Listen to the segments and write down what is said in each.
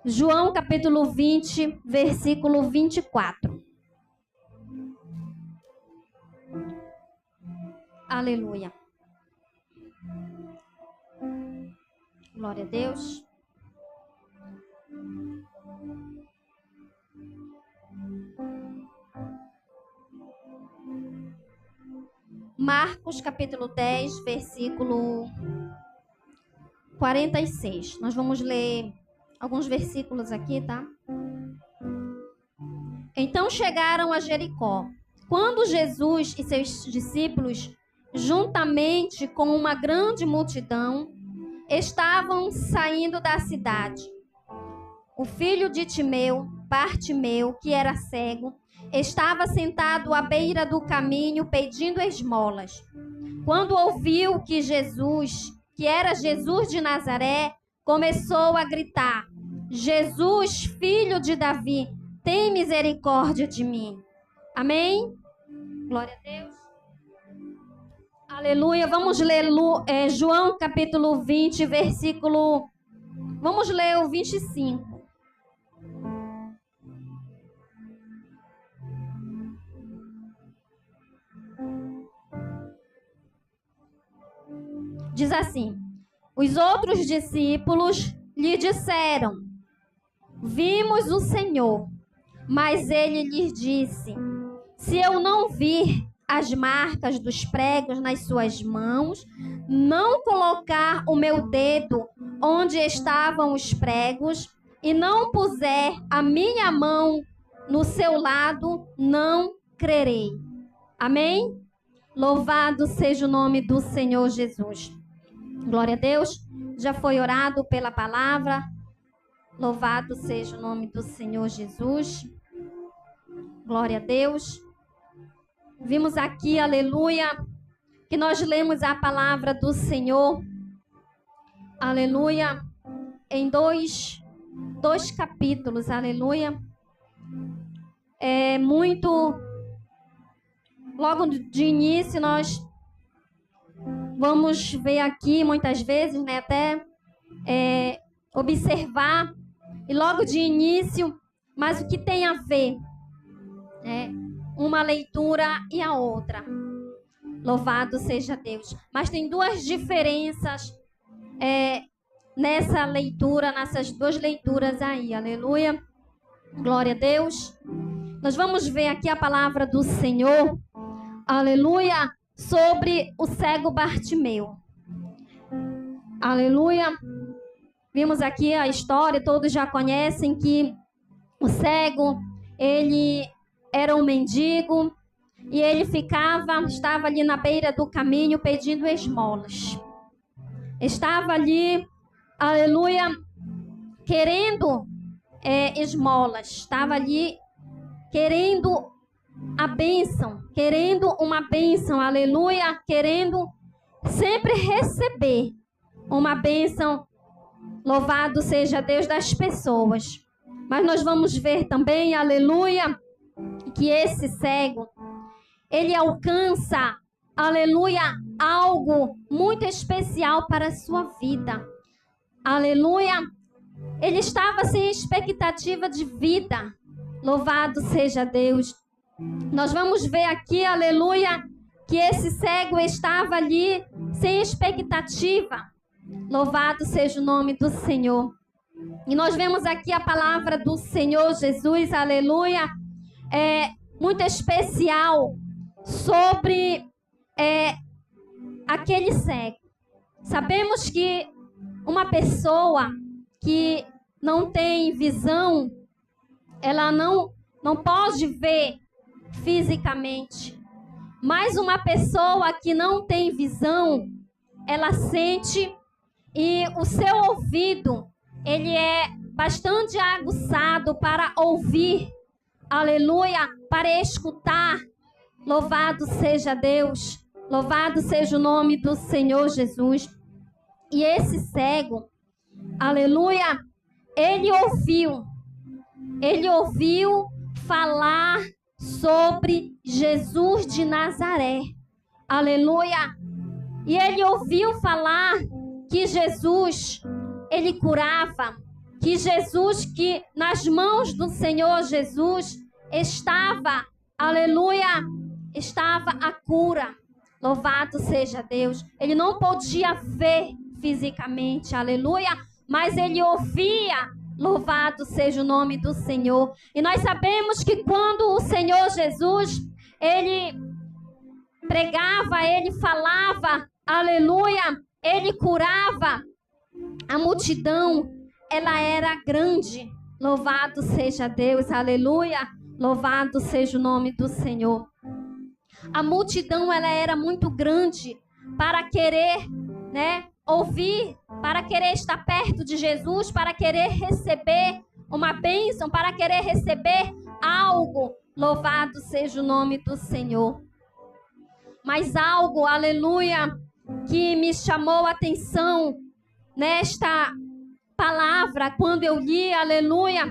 João capítulo 20, versículo 24. Aleluia. Glória a Deus. Marcos capítulo 10, versículo 46. Nós vamos ler alguns versículos aqui, tá? Então chegaram a Jericó. Quando Jesus e seus discípulos, juntamente com uma grande multidão, estavam saindo da cidade, o filho de Timeu, Bartimeu, que era cego, estava sentado à beira do caminho pedindo esmolas. Quando ouviu que era Jesus de Nazaré, começou a gritar: Jesus, filho de Davi, tem misericórdia de mim. Amém? Glória a Deus. Aleluia. Vamos ler João capítulo 20, versículo... Vamos ler o 25. Diz assim: os outros discípulos lhe disseram: vimos o Senhor. Mas ele lhes disse: se eu não vir as marcas dos pregos nas suas mãos, não colocar o meu dedo onde estavam os pregos e não puser a minha mão no seu lado, não crerei. Amém? Louvado seja o nome do Senhor Jesus. Glória a Deus. Já foi orado pela palavra. Louvado seja o nome do Senhor Jesus. Glória a Deus. Vimos aqui, aleluia, que nós lemos a palavra do Senhor, aleluia, em dois capítulos, aleluia. É muito, logo de início nós vamos ver aqui muitas vezes, né, até observar, e logo de início, mas o que tem a ver, uma leitura e a outra. Louvado seja Deus. Mas tem duas diferenças nessa leitura, nessas duas leituras aí. Aleluia. Glória a Deus. Nós vamos ver aqui a palavra do Senhor. Aleluia. Sobre o cego Bartimeu. Aleluia. Vimos aqui a história, todos já conhecem que o cego, ele era um mendigo e ele estava ali na beira do caminho pedindo esmolas. Estava ali, aleluia, querendo esmolas. Estava ali querendo a bênção, querendo uma bênção, aleluia, querendo sempre receber uma bênção. Louvado seja Deus das pessoas. Mas nós vamos ver também, aleluia, que esse cego, ele alcança, aleluia, algo muito especial para a sua vida. Aleluia. Ele estava sem expectativa de vida. Louvado seja Deus. Nós vamos ver aqui, aleluia, que esse cego estava ali sem expectativa. Louvado seja o nome do Senhor. E nós vemos aqui a palavra do Senhor Jesus, aleluia, muito especial sobre aquele cego. Sabemos que uma pessoa que não tem visão, ela não pode ver fisicamente. Mas uma pessoa que não tem visão, ela sente, e o seu ouvido, ele é bastante aguçado para ouvir, aleluia, para escutar. Louvado seja Deus, louvado seja o nome do Senhor Jesus. E esse cego, aleluia, ele ouviu falar sobre Jesus de Nazaré, aleluia. E ele ouviu falar que Jesus, ele curava, que Jesus, que nas mãos do Senhor Jesus estava, aleluia, estava a cura. Louvado seja Deus. Ele não podia ver fisicamente, aleluia, mas ele ouvia. Louvado seja o nome do Senhor. E nós sabemos que quando o Senhor Jesus, ele pregava, ele falava, aleluia, ele curava, a multidão, ela era grande. Louvado seja Deus, aleluia. Louvado seja o nome do Senhor. A multidão, ela era muito grande para querer, ouvir, para querer estar perto de Jesus, para querer receber uma bênção, para querer receber algo. Louvado seja o nome do Senhor. Mas algo, aleluia, que me chamou a atenção nesta palavra, quando eu li, aleluia,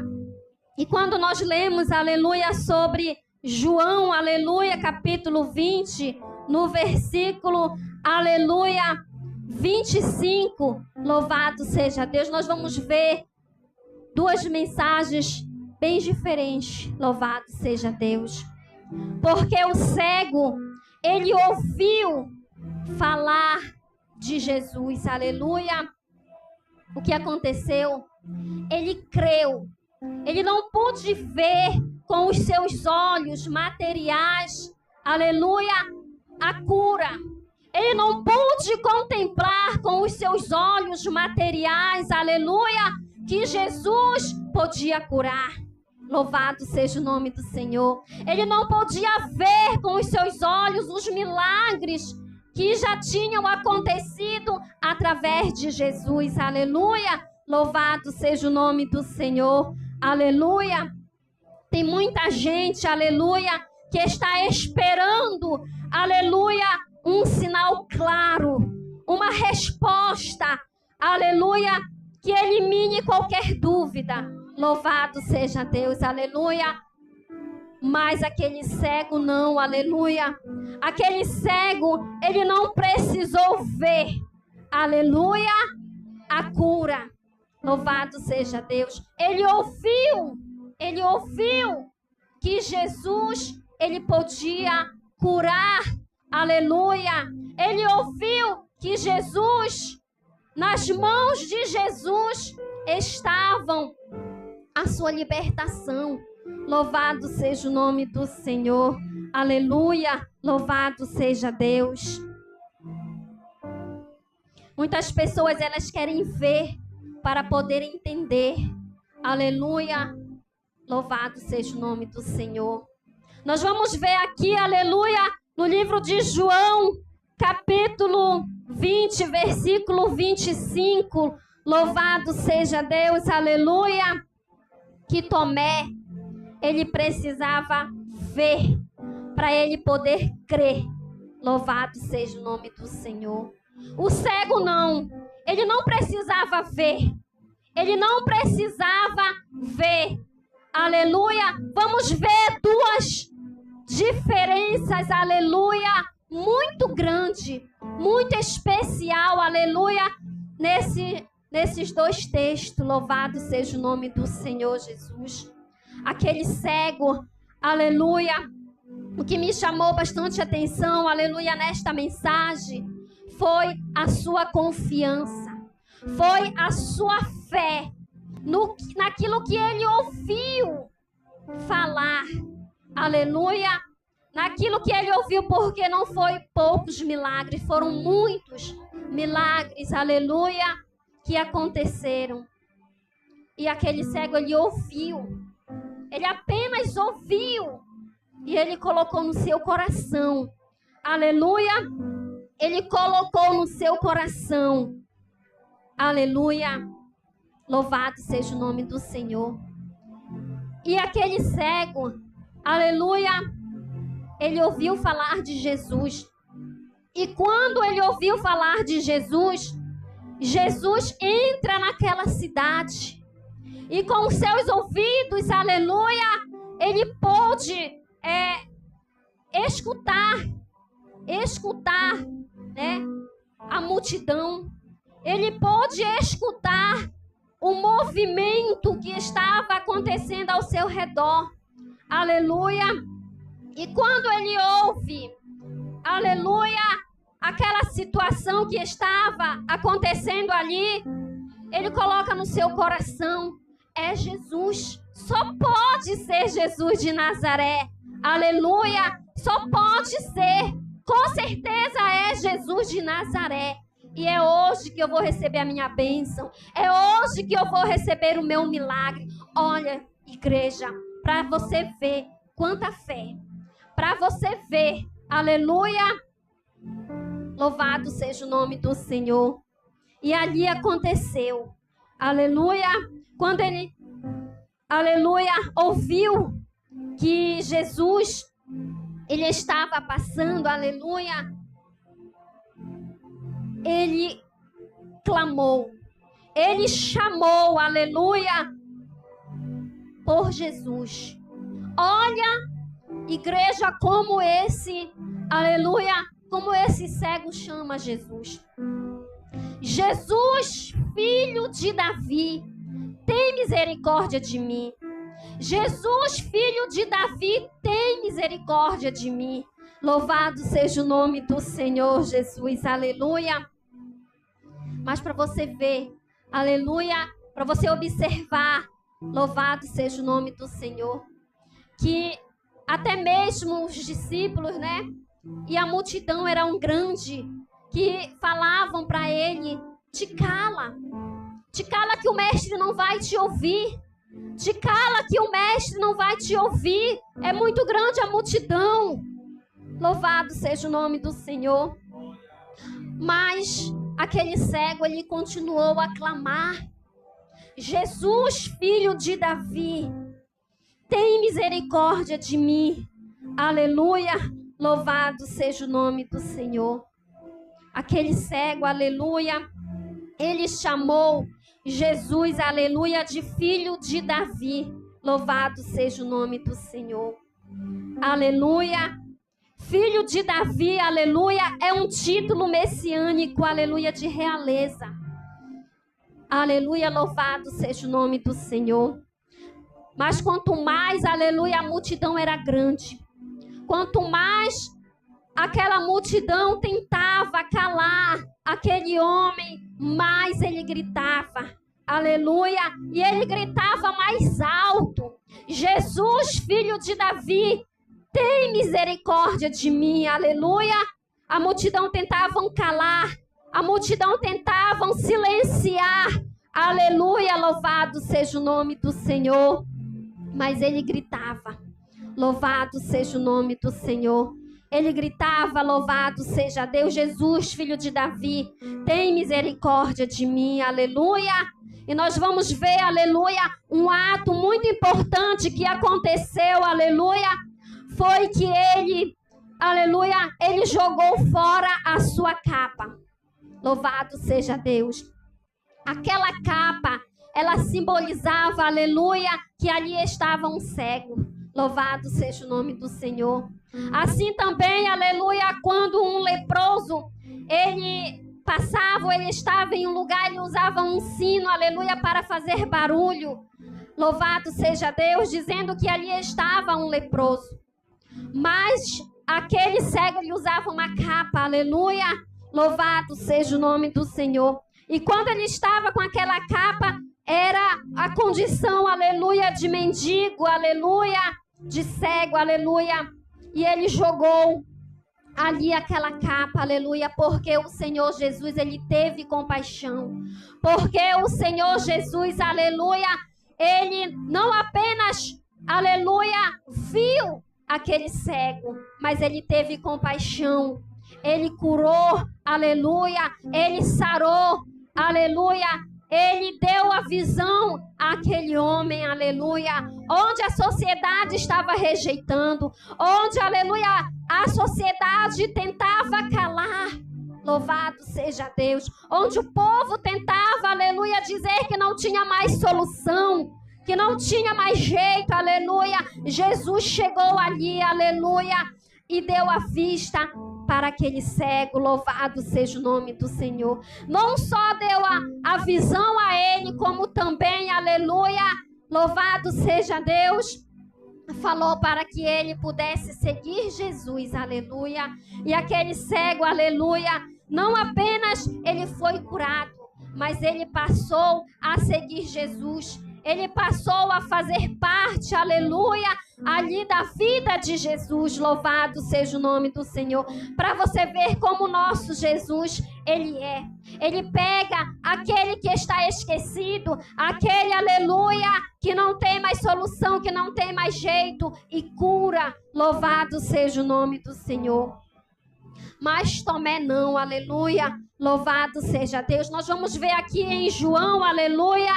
e quando nós lemos, aleluia, sobre João, aleluia, capítulo 20, no versículo, aleluia, 25, louvado seja Deus, nós vamos ver duas mensagens bem diferentes, louvado seja Deus. Porque o cego, ele ouviu falar de Jesus, aleluia. O que aconteceu? Ele creu. Ele não pôde ver com os seus olhos materiais, aleluia, a cura. Ele não pôde contemplar com os seus olhos materiais, aleluia, que Jesus podia curar. Louvado seja o nome do Senhor. Ele não podia ver com os seus olhos os milagres que já tinham acontecido através de Jesus. Aleluia. Louvado seja o nome do Senhor. Aleluia. Tem muita gente, aleluia, que está esperando, aleluia, um sinal claro, uma resposta, aleluia, que elimine qualquer dúvida. Louvado seja Deus, aleluia. Mas aquele cego não, aleluia. Aquele cego, ele não precisou ver, aleluia, a cura. Louvado seja Deus. Ele ouviu que Jesus, ele podia curar, aleluia. Ele ouviu que Jesus, nas mãos de Jesus, estavam a sua libertação. Louvado seja o nome do Senhor. Aleluia. Louvado seja Deus. Muitas pessoas, elas querem ver para poder entender. Aleluia. Louvado seja o nome do Senhor. Nós vamos ver aqui, aleluia, no livro de João, capítulo 20, versículo 25. Louvado seja Deus, aleluia. Que Tomé, ele precisava ver para ele poder crer. Louvado seja o nome do Senhor. O cego não, ele não precisava ver. Ele não precisava ver. Aleluia. Vamos ver duas diferenças, aleluia, muito grande, muito especial, aleluia, nesses dois textos. Louvado seja o nome do Senhor Jesus. Aquele cego, aleluia, o que me chamou bastante atenção, aleluia, nesta mensagem, foi a sua confiança, foi a sua fé naquilo que ele ouviu falar, aleluia, naquilo que ele ouviu, porque não foi poucos milagres, foram muitos milagres, aleluia, que aconteceram. E aquele cego, ele ouviu, ele apenas ouviu, e ele colocou no seu coração, aleluia, ele colocou no seu coração, aleluia. Louvado seja o nome do Senhor. E aquele cego, aleluia, ele ouviu falar de Jesus. E quando ele ouviu falar de Jesus, Jesus entra naquela cidade. E com os seus ouvidos, aleluia, ele pôde escutar, né, a multidão. Ele pôde escutar o movimento que estava acontecendo ao seu redor. Aleluia. E quando ele ouve, aleluia, aquela situação que estava acontecendo ali, ele coloca no seu coração: é Jesus, só pode ser Jesus de Nazaré. Aleluia, só pode ser, com certeza é Jesus de Nazaré. E é hoje que eu vou receber a minha bênção, é hoje que eu vou receber o meu milagre. Olha, igreja, para você ver quanta fé, para você ver, aleluia, louvado seja o nome do Senhor. E ali aconteceu, aleluia, quando ele, aleluia, ouviu que Jesus, ele estava passando, aleluia, ele clamou, ele chamou, aleluia, por Jesus. Olha, igreja, como esse, aleluia, como esse cego chama Jesus. Jesus, filho de Davi, tem misericórdia de mim. Jesus, filho de Davi, tem misericórdia de mim. Louvado seja o nome do Senhor Jesus, aleluia. Mas para você ver, aleluia, para você observar, louvado seja o nome do Senhor, que até mesmo os discípulos, né, e a multidão era um grande, que falavam para ele: te cala que o mestre não vai te ouvir, te cala que o mestre não vai te ouvir, é muito grande a multidão. Louvado seja o nome do Senhor. Mas aquele cego, ele continuou a clamar: Jesus, filho de Davi, tem misericórdia de mim. Aleluia, louvado seja o nome do Senhor. Aquele cego, aleluia, ele chamou Jesus, aleluia, de filho de Davi. Louvado seja o nome do Senhor. Aleluia. Filho de Davi, aleluia, é um título messiânico, aleluia, de realeza. Aleluia, louvado seja o nome do Senhor. Mas quanto mais, aleluia, a multidão era grande, quanto mais aquela multidão tentava calar aquele homem, mais ele gritava, aleluia, e ele gritava mais alto: Jesus, filho de Davi, tem misericórdia de mim, aleluia. A multidão tentavam calar, a multidão tentavam silenciar, aleluia, louvado seja o nome do Senhor. Mas ele gritava: louvado seja o nome do Senhor. Ele gritava: louvado seja Deus, Jesus, filho de Davi, tem misericórdia de mim, aleluia. E nós vamos ver, aleluia, um ato muito importante que aconteceu, aleluia, foi que ele, aleluia, ele jogou fora a sua capa. Louvado seja Deus. Aquela capa, ela simbolizava, aleluia, que ali estava um cego. Louvado seja o nome do Senhor. Assim também, aleluia, quando um leproso, ele passava, ele estava em um lugar, ele usava um sino, aleluia, para fazer barulho. Louvado seja Deus, dizendo que ali estava um leproso. Mas aquele cego, ele usava uma capa, aleluia. Louvado seja o nome do Senhor. E quando ele estava com aquela capa, era a condição, aleluia, de mendigo, aleluia, de cego, aleluia. E ele jogou ali aquela capa, aleluia, porque o Senhor Jesus, ele teve compaixão. Porque o Senhor Jesus, aleluia, ele não apenas, aleluia, viu aquele cego, mas ele teve compaixão. Ele curou, aleluia, ele sarou, aleluia, ele deu a visão àquele homem, aleluia, onde a sociedade estava rejeitando, onde, aleluia, a sociedade tentava calar. Louvado seja Deus. Onde o povo tentava, aleluia, dizer que não tinha mais solução, que não tinha mais jeito, aleluia. Jesus chegou ali, aleluia, e deu a vista para aquele cego, louvado seja o nome do Senhor. Não só deu a visão a ele, como também, aleluia, louvado seja Deus, falou para que ele pudesse seguir Jesus, aleluia. E aquele cego, aleluia, não apenas ele foi curado, mas ele passou a seguir Jesus. Ele passou a fazer parte, aleluia, ali da vida de Jesus. Louvado seja o nome do Senhor. Para você ver como o nosso Jesus, ele é. Ele pega aquele que está esquecido, aquele, aleluia, que não tem mais solução, que não tem mais jeito, e cura. Louvado seja o nome do Senhor. Mas Tomé não, aleluia. Louvado seja Deus. Nós vamos ver aqui em João, aleluia.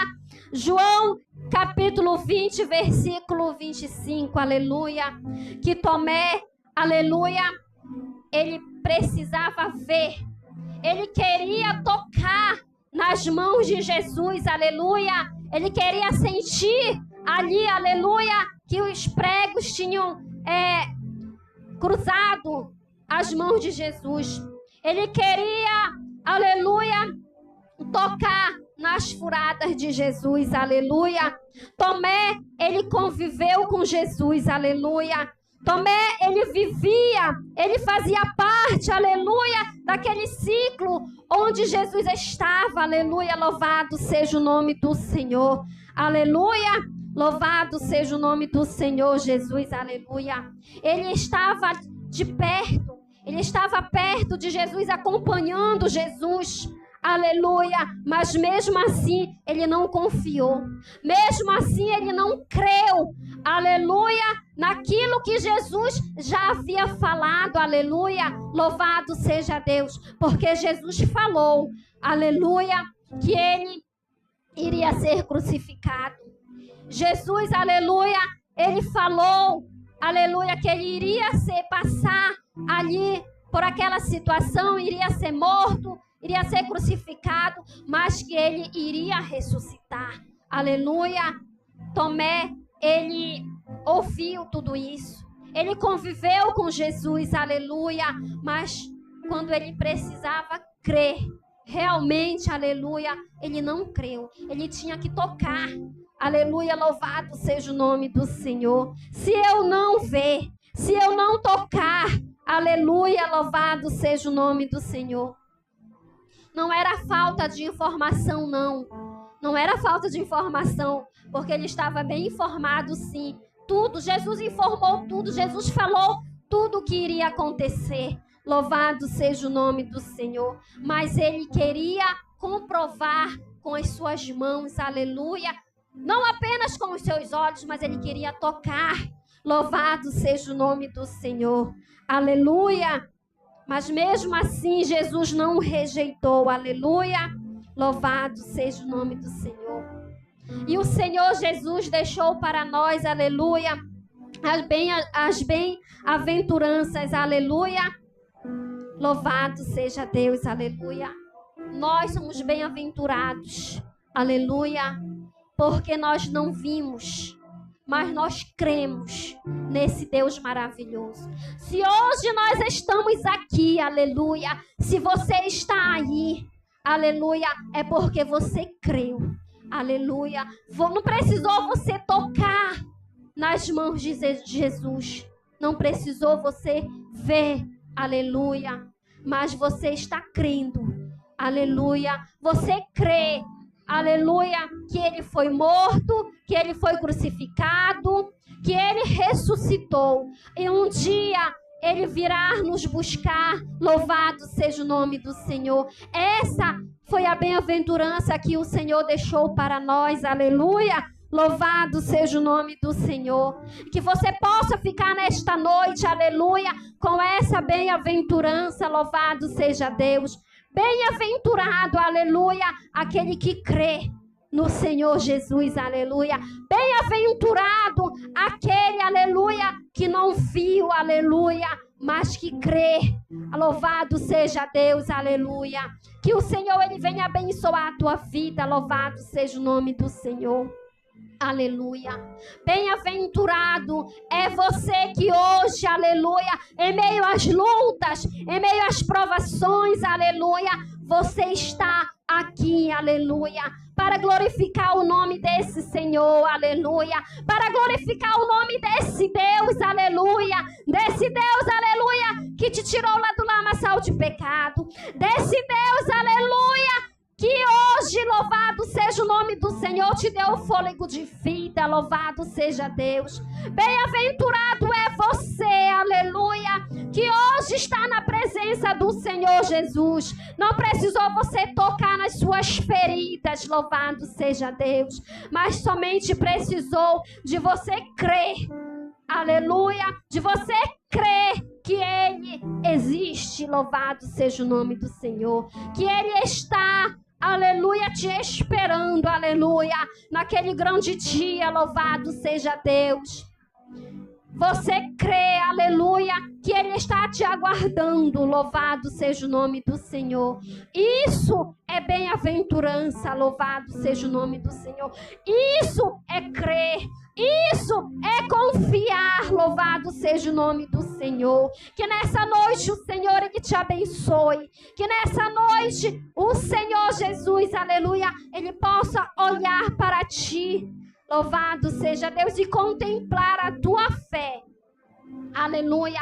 João, capítulo 20, versículo 25, aleluia. Que Tomé, aleluia, ele precisava ver. Ele queria tocar nas mãos de Jesus, aleluia. Ele queria sentir ali, aleluia, que os pregos tinham cruzado as mãos de Jesus. Ele queria, aleluia, tocar nas furadas de Jesus, aleluia. Tomé, ele conviveu com Jesus, aleluia. Tomé, ele vivia, ele fazia parte, aleluia, daquele ciclo onde Jesus estava, aleluia. Louvado seja o nome do Senhor, aleluia. Louvado seja o nome do Senhor Jesus, aleluia. Ele estava de perto, ele estava perto de Jesus, acompanhando Jesus, aleluia. Mas mesmo assim, ele não confiou. Mesmo assim, ele não creu, aleluia, naquilo que Jesus já havia falado, aleluia. Louvado seja Deus, porque Jesus falou, aleluia, que ele iria ser crucificado. Jesus, aleluia, ele falou, aleluia, que ele iria passar ali por aquela situação, iria ser morto, iria ser crucificado, mas que ele iria ressuscitar. Aleluia. Tomé, ele ouviu tudo isso. Ele conviveu com Jesus, aleluia. Mas quando ele precisava crer, realmente, aleluia, ele não creu. Ele tinha que tocar. Aleluia, louvado seja o nome do Senhor. Se eu não ver, se eu não tocar, aleluia, louvado seja o nome do Senhor. Não era falta de informação, não. Não era falta de informação, porque ele estava bem informado, sim. Tudo, Jesus informou tudo, Jesus falou tudo o que iria acontecer. Louvado seja o nome do Senhor. Mas ele queria comprovar com as suas mãos, aleluia. Não apenas com os seus olhos, mas ele queria tocar. Louvado seja o nome do Senhor. Aleluia. Mas mesmo assim, Jesus não o rejeitou. Aleluia. Louvado seja o nome do Senhor. E o Senhor Jesus deixou para nós, aleluia, as bem-aventuranças. Aleluia. Louvado seja Deus. Aleluia. Nós somos bem-aventurados. Aleluia. Porque nós não vimos, mas nós cremos nesse Deus maravilhoso. Se hoje nós estamos aqui, aleluia, se você está aí, aleluia, é porque você creu, aleluia. Não precisou você tocar nas mãos de Jesus, não precisou você ver, aleluia, mas você está crendo, aleluia. Você crê, aleluia, que ele foi morto, que ele foi crucificado, que ele ressuscitou. E um dia ele virá nos buscar. Louvado seja o nome do Senhor. Essa foi a bem-aventurança que o Senhor deixou para nós. Aleluia. Louvado seja o nome do Senhor. Que você possa ficar nesta noite, aleluia, com essa bem-aventurança. Louvado seja Deus. Bem-aventurado, aleluia, aquele que crê no Senhor Jesus, aleluia. Bem-aventurado aquele, aleluia, que não viu, aleluia, mas que crê. Louvado seja Deus, aleluia. Que o Senhor, ele venha abençoar a tua vida. Louvado seja o nome do Senhor. Aleluia. Bem-aventurado é você que hoje, aleluia, em meio às lutas, em meio às provações, aleluia, você está aqui, aleluia, para glorificar o nome desse Senhor, aleluia, para glorificar o nome desse Deus, aleluia, desse Deus, aleluia, que te tirou lá do lamaçal de pecado, desse Deus, aleluia, que hoje, louvado seja o nome do Senhor, te deu o fôlego de vida, louvado seja Deus. Bem-aventurado é você, aleluia, que hoje está na presença do Senhor Jesus. Não precisou você tocar nas suas feridas, louvado seja Deus, mas somente precisou de você crer, aleluia, de você crer que Ele existe, louvado seja o nome do Senhor, que Ele está, aleluia, te esperando, aleluia, naquele grande dia, louvado seja Deus. Você crê, aleluia, que Ele está te aguardando, louvado seja o nome do Senhor. Isso é bem-aventurança, louvado seja o nome do Senhor. Isso é crer, isso é confiar, louvado seja o nome do Senhor. Que nessa noite o Senhor Ele te abençoe, que nessa noite o Senhor Jesus, aleluia, Ele possa olhar para ti, louvado seja Deus, e contemplar a tua fé. Aleluia.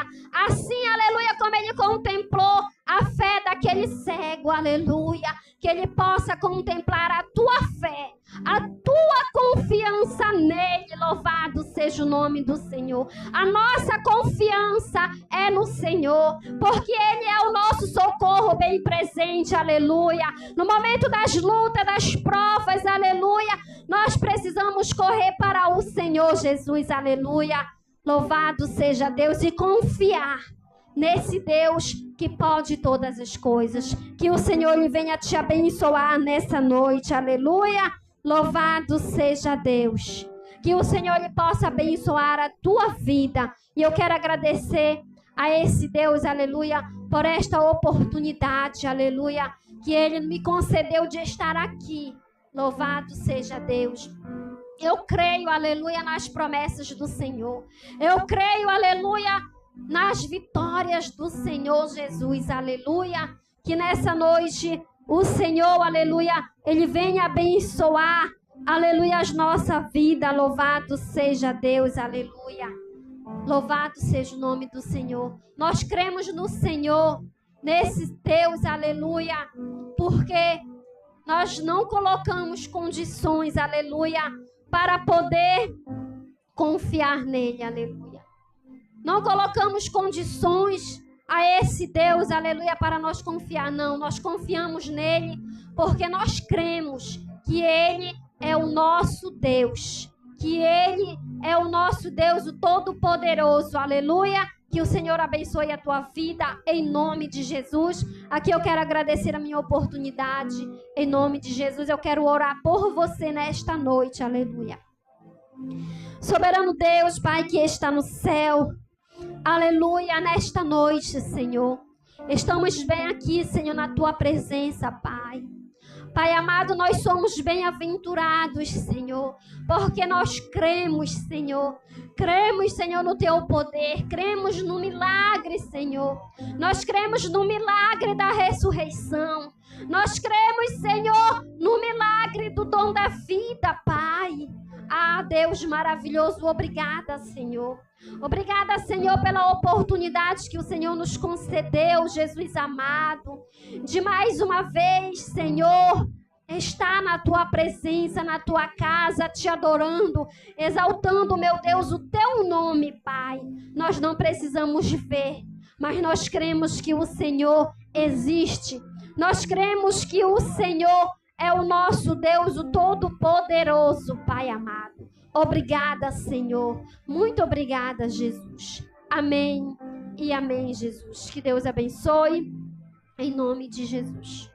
Assim, aleluia, como Ele contemplou a fé daquele cego, aleluia. Que Ele possa contemplar a tua fé, a tua confiança nele, louvado seja o nome do Senhor. A nossa confiança é no Senhor, porque Ele é o nosso socorro bem presente, aleluia. No momento das lutas, das provas, aleluia, nós precisamos correr para o Senhor Jesus, aleluia. Louvado seja Deus e confiar nesse Deus que pode todas as coisas. Que o Senhor Ele venha te abençoar nessa noite, aleluia. Louvado seja Deus. Que o Senhor Ele possa abençoar a tua vida. E eu quero agradecer a esse Deus, aleluia, por esta oportunidade, aleluia, que Ele me concedeu de estar aqui. Louvado seja Deus. Eu creio, aleluia, nas promessas do Senhor. Eu creio, aleluia, nas vitórias do Senhor Jesus, aleluia. Que nessa noite o Senhor, aleluia, Ele venha abençoar, aleluia, as nossa vida. Louvado seja Deus, aleluia. Louvado seja o nome do Senhor. Nós cremos no Senhor, nesse Deus, aleluia, porque nós não colocamos condições, aleluia, para poder confiar nele, aleluia. Não colocamos condições a esse Deus, aleluia, para nós confiar, não. Nós confiamos nele porque nós cremos que Ele é o nosso Deus, que Ele é o nosso Deus, o Todo-Poderoso, aleluia. Que o Senhor abençoe a tua vida, em nome de Jesus. Aqui eu quero agradecer a minha oportunidade, em nome de Jesus. Eu quero orar por você nesta noite, aleluia. Soberano Deus, Pai que está no céu, aleluia, nesta noite, Senhor. Estamos bem aqui, Senhor, na tua presença, Pai. Pai amado, nós somos bem-aventurados, Senhor, porque nós cremos, Senhor. Cremos, Senhor, no teu poder. Cremos no milagre, Senhor. Nós cremos no milagre da ressurreição. Nós cremos, Senhor, no milagre do dom da vida, Pai. Ah, Deus maravilhoso, obrigada, Senhor. Obrigada, Senhor, pela oportunidade que o Senhor nos concedeu, Jesus amado, de mais uma vez, Senhor, estar na tua presença, na tua casa, te adorando, exaltando, meu Deus, o teu nome, Pai. Nós não precisamos ver, mas nós cremos que o Senhor existe. Nós cremos que o Senhor é o nosso Deus, o Todo-Poderoso, Pai amado. Obrigada, Senhor. Muito obrigada, Jesus. Amém e amém, Jesus. Que Deus abençoe, em nome de Jesus.